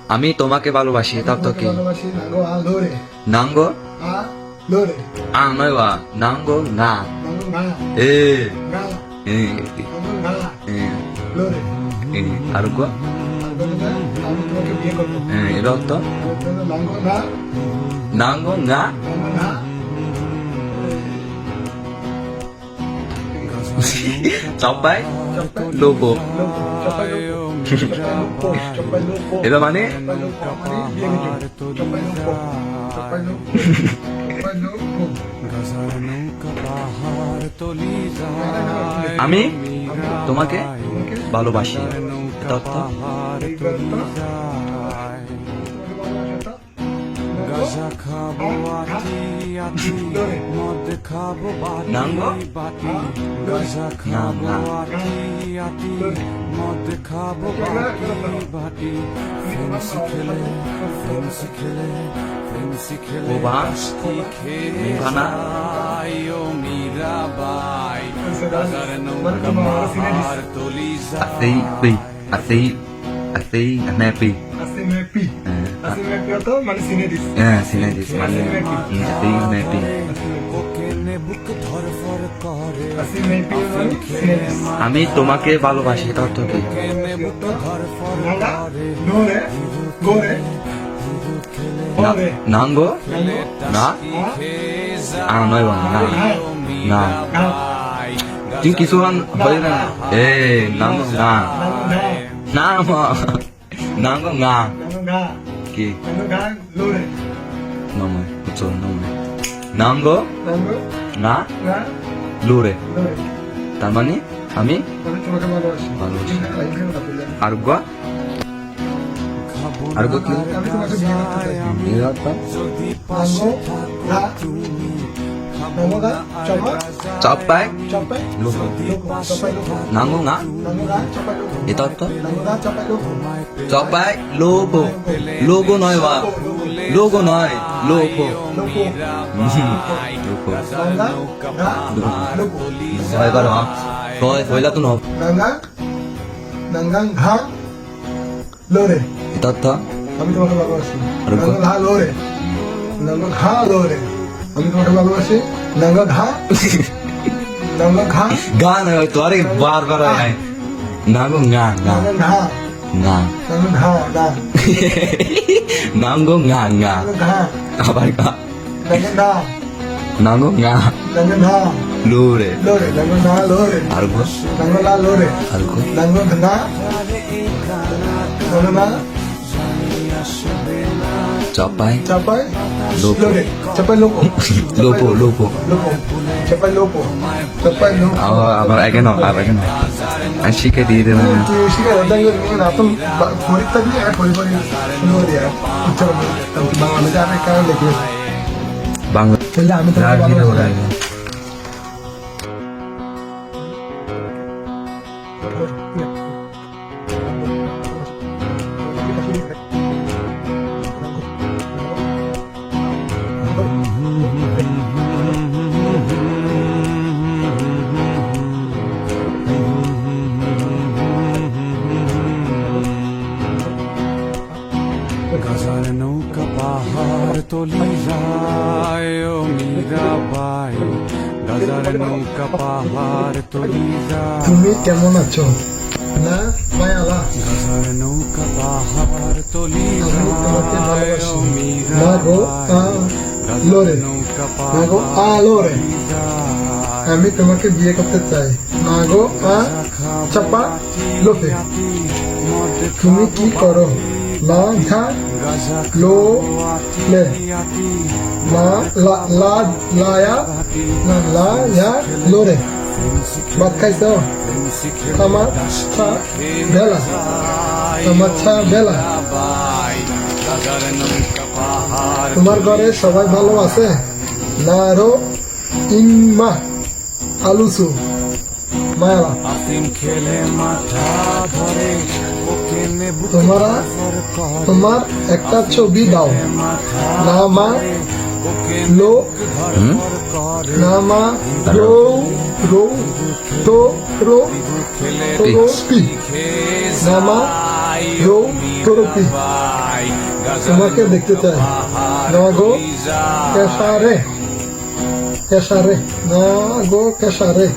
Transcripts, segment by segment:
আমি তোমাকে ভালোবাসি তার তো কি নাঙ্গো নয় বা নাঙ্গো না এ আর গো এর অর্থ নাঙ্গো না চাপাই লোবো এটা মানে আমি তোমাকে ভালোবাসি এটা অর্থ গাজা খাবো আতি আতি মদ খাবো বাটি গাজা খাবো আতি আতি মদ খাবো বাটি ফেন্সি খেলে ফেন্সি খেলে ফেন্সি খেলে বাস্তি খেলে ও মীরাবাই গাজার নৌকা পাহাড় তলি যায় Así, mepi. মানে সিনেডিস Sinedis, মানে así, mepi. আমি তোমাকে ভালোবাসি এটা অর্থ কি নাঙ্গো না নয় বা না না তুমি কিছুক্ষণ হয়ে না এ নাঙ্গো না না নাঙ্গো না কি নময় উচ্চারণ নময় নাঙ্গো না লুরে তার মানে আমি ভালোবাসি আর গো আর গো কি চাপাই নাঙ্গো না এটা তো চাপাই লোবো লোগো নয় বা লোগো নয় লোবো এবার হইলা তো নব এটা তো আমি তোমাকে ভালোবাসি নাঙ্গা লোরে নাঙ্গা ঘা লোরে আমি তোমাকে ভালোবাসি নাঙ্গা ঘা নাঙ্গা ঘা গা নয় তো আরে বারবার হয় নাঙ্গো না না ঘা না নাঙ্গা ঘা না নাঙ্গো না না ঘা আবার গা নাঙ্গা না নাঙ্গো না নাঙ্গা না লুরে লোরে নাঙ্গা না লোরে আর গো নাঙ্গা লা লোরে আর গো নাঙ্গা না নাঙ্গা না চাপাই চাপাই লোপো লোরে চাপাই লোপো লোপো লোপো লোপো চাপাই লোপো চাপাই লোপো আবার আগে নাও আগে নাও আমি শিখে দিয়ে দেবো শিখে দাঁড়িয়ে আপন পরীক্ষা দিয়ে পরিবারে শুরু দিয়ে উচ্চারণ বাংলাদেশে আমি কারণ লিখে বাংলা তাহলে আমি তোমাকে ভালোবাসি গাজার নৌকা পাহাড় তলি যায় ও মীরাবাই গাজার নৌকা পাহাড় তলি যায় তুমি কেমন আছো না মায়ালা গাজার নৌকা পাহাড় তলি তোমাকে যায় ভালোবাসি ও না গো মীরাবাই লোরে নৌকা না গো লোরে যায় আমি তোমাকে বিয়ে করতে চাই না গো চাপা লোপে তুমি কি করো না ঘা লো লে না লা লায়া না লায়া লোরে ভাত খাইছ আমার ছা বেলা আমার ছা বেলা তোমার ঘরে সবাই ভালো আছে না রো ইনমা আলুসু মায়ালা আফিম খেলে মাথা ধরে ওকে নেবু তোমার একটা ছবি দাও না মা লো না মা রো রো তো রো তো রো পি না মা রো তরফি তোমাকে দেখতে চাই না গো কেশারে কেশারে না গো কেশারে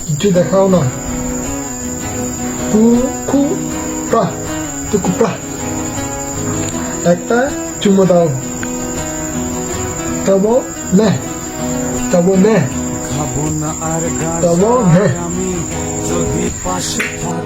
কিছু দেখাও না তুকুপ্রা তুকুপ্রা একটা চুমো দাও তব নে তব নে খাবো না আর তব নে আমি যদি পাশে থাকো